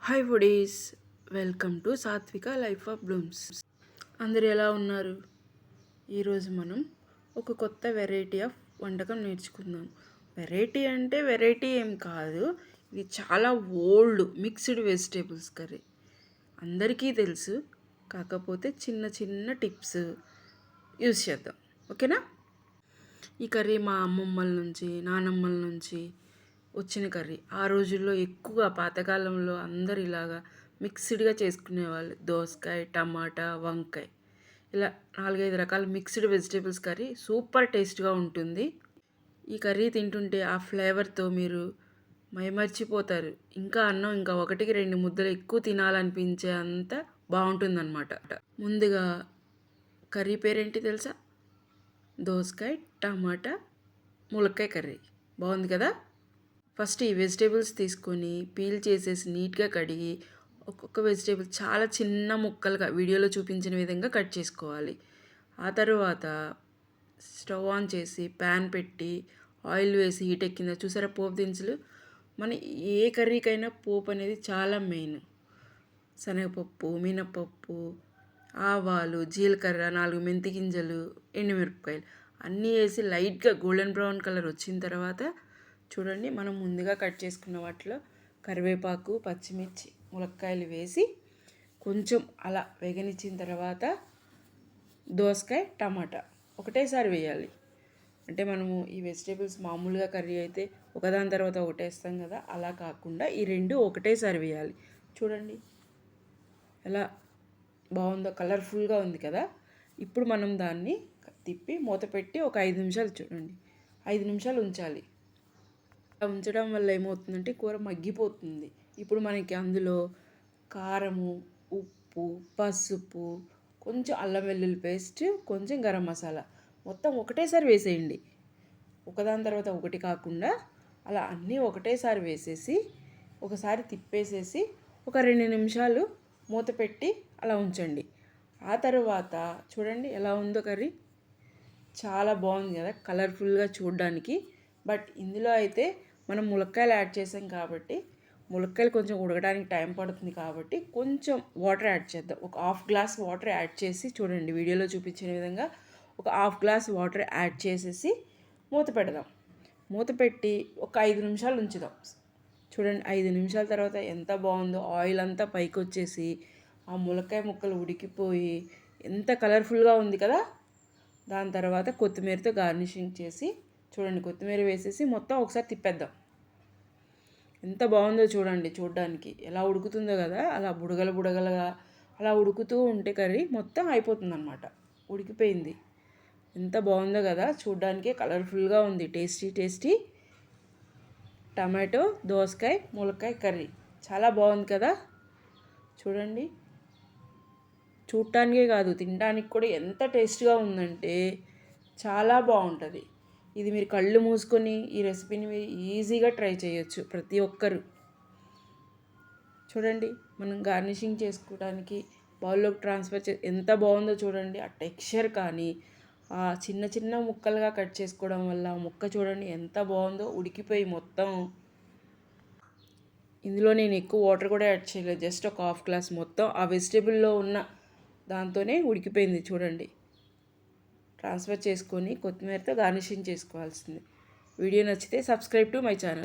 Hi foodies, welcome to సాత్విక life of Bloom's. అందరు ఎలా ఉన్నారు? ఈరోజు మనం ఒక కొత్త వెరైటీ ఆఫ్ వంటకం నేర్చుకుందాం. వెరైటీ అంటే వెరైటీ ఏం కాదు, ఇది చాలా ఓల్డ్ మిక్స్డ్ వెజిటేబుల్స్ కర్రీ. అందరికీ తెలుసు, కాకపోతే చిన్న చిన్న టిప్స్ యూస్ చేద్దాం. ఓకేనా? ఈ కర్రీ మా అమ్మమ్మల నుంచి నానమ్మల నుంచి వచ్చిన కర్రీ. ఆ రోజుల్లో ఎక్కువగా పాతకాలంలో అందరు ఇలాగా మిక్స్డ్గా చేసుకునేవాళ్ళు. దోసకాయ, టమాటా, వంకాయ, ఇలా 4-5 రకాల మిక్స్డ్ వెజిటేబుల్స్ కర్రీ సూపర్ టేస్ట్గా ఉంటుంది. ఈ కర్రీ తింటుంటే ఆ ఫ్లేవర్తో మీరు మైమర్చిపోతారు. ఇంకా అన్నం ఇంకా 1-2 ముద్దలు ఎక్కువ తినాలనిపించే అంత బాగుంటుందన్నమాట. ముందుగా కర్రీ పేరేంటి తెలుసా? దోసకాయ, టమాటా, ములక్కాయ కర్రీ. బాగుంది కదా? ఫస్ట్ ఈ వెజిటేబుల్స్ తీసుకొని పీల్ చేసేసి నీట్గా కడిగి ఒక్కొక్క వెజిటేబుల్ చాలా చిన్న ముక్కలుగా వీడియోలో చూపించిన విధంగా కట్ చేసుకోవాలి. ఆ తర్వాత స్టవ్ ఆన్ చేసి ప్యాన్ పెట్టి ఆయిల్ వేసి హీట్ ఎక్కిందో చూసారా పోపు దినుసులు. మన ఏ కర్రీకైనా పోపు అనేది చాలా మెయిన్. శనగపప్పు, మినపప్పు, ఆవాలు, జీలకర్ర, 4 మెంతి గింజలు, ఎండుమిరపకాయలు అన్నీ వేసి లైట్గా గోల్డెన్ బ్రౌన్ కలర్ వచ్చిన తర్వాత చూడండి, మనం ముందుగా కట్ చేసుకున్న వాటిలో కరివేపాకు, పచ్చిమిర్చి, ములక్కాయలు వేసి కొంచెం అలా వేగనిచ్చిన తర్వాత దోసకాయ, టమాటా ఒకటేసారి వేయాలి. అంటే మనము ఈ వెజిటేబుల్స్ మామూలుగా కర్రీ అయితే ఒకదాని తర్వాత ఒకటి వేస్తాం కదా, అలా కాకుండా ఈ రెండు ఒకటేసారి వేయాలి. చూడండి ఎలా బాగుందో, కలర్ఫుల్గా ఉంది కదా. ఇప్పుడు మనం దాన్ని తిప్పి మూత పెట్టి ఒక 5 నిమిషాలు చూడండి, 5 నిమిషాలు ఉంచాలి. ఉంచడం వల్ల ఏమవుతుందంటే కూర మగ్గిపోతుంది. ఇప్పుడు మనకి అందులో కారము, ఉప్పు, పసుపు, కొంచెం అల్లం వెల్లుల్లి పేస్ట్, కొంచెం గరం మసాలా మొత్తం ఒకటేసారి వేసేయండి. ఒకదాని తర్వాత ఒకటి కాకుండా అలా అన్నీ ఒకటేసారి వేసేసి ఒకసారి తిప్పేసేసి ఒక 2 నిమిషాలు మూత పెట్టి అలా ఉంచండి. ఆ తర్వాత చూడండి ఎలా ఉందో కర్రీ. చాలా బాగుంది కదా, కలర్ఫుల్గా చూడడానికి. బట్ ఇందులో అయితే మనం ములక్కాయలు యాడ్ చేసాం కాబట్టి ములక్కాయలు కొంచెం ఉడకడానికి టైం పడుతుంది కాబట్టి కొంచెం వాటర్ యాడ్ చేద్దాం. ఒక 1/2 గ్లాస్ వాటర్ యాడ్ చేసి చూడండి, వీడియోలో చూపించిన విధంగా ఒక 1/2 గ్లాస్ వాటర్ యాడ్ చేసేసి మూత పెడదాం. మూత పెట్టి ఒక 5 నిమిషాలు ఉంచుదాం. చూడండి 5 నిమిషాల తర్వాత ఎంత బాగుందో, ఆయిల్ అంతా పైకి వచ్చేసి ఆ ములక్కాయ ముక్కలు ఉడికిపోయి ఎంత కలర్ఫుల్గా ఉంది కదా. దాని తర్వాత కొత్తిమీరతో గార్నిషింగ్ చేసి చూడండి, కొత్తిమీర వేసేసి మొత్తం ఒకసారి తిప్పేద్దాం. ఎంత బాగుందో చూడండి, చూడడానికి ఎలా ఉడుకుతుందో కదా. అలా బుడగలుగా అలా ఉడుకుతూ ఉంటే కర్రీ మొత్తం అయిపోతుంది అన్నమాట, ఉడికిపోయింది. ఎంత బాగుందో కదా, చూడడానికి కలర్ఫుల్గా ఉంది. టేస్టీ టమాటో, దోసకాయ, ములక్కాయ కర్రీ చాలా బాగుంది కదా. చూడండి, చూడటానికే కాదు తినడానికి కూడా ఎంత టేస్ట్గా ఉందంటే చాలా బాగుంటుంది. ఇది మీరు కళ్ళు మూసుకొని ఈ రెసిపీని మీరు ఈజీగా ట్రై చేయొచ్చు ప్రతి ఒక్కరు. చూడండి, మనం గార్నిషింగ్ చేసుకోవడానికి బౌల్లోకి ట్రాన్స్ఫర్ ఎంత బాగుందో చూడండి. ఆ టెక్స్చర్ కానీ ఆ చిన్న చిన్న ముక్కలుగా కట్ చేసుకోవడం వల్ల ముక్క చూడండి ఎంత బాగుందో, ఉడికిపోయి మొత్తం. ఇందులో నేను ఎక్కువ వాటర్ కూడా యాడ్ చేయలేదు, జస్ట్ ఒక 1/2 గ్లాస్ మొత్తం ఆ వెజిటేబుల్లో ఉన్న దాంతోనే ఉడికిపోయింది. చూడండి, ట్రాన్స్ఫర్ చేసుకొని కొత్తిమీరతో గార్నిషింగ్ చేసుకోవాల్సింది. వీడియో నచ్చితే సబ్స్క్రైబ్ టు మై ఛానల్.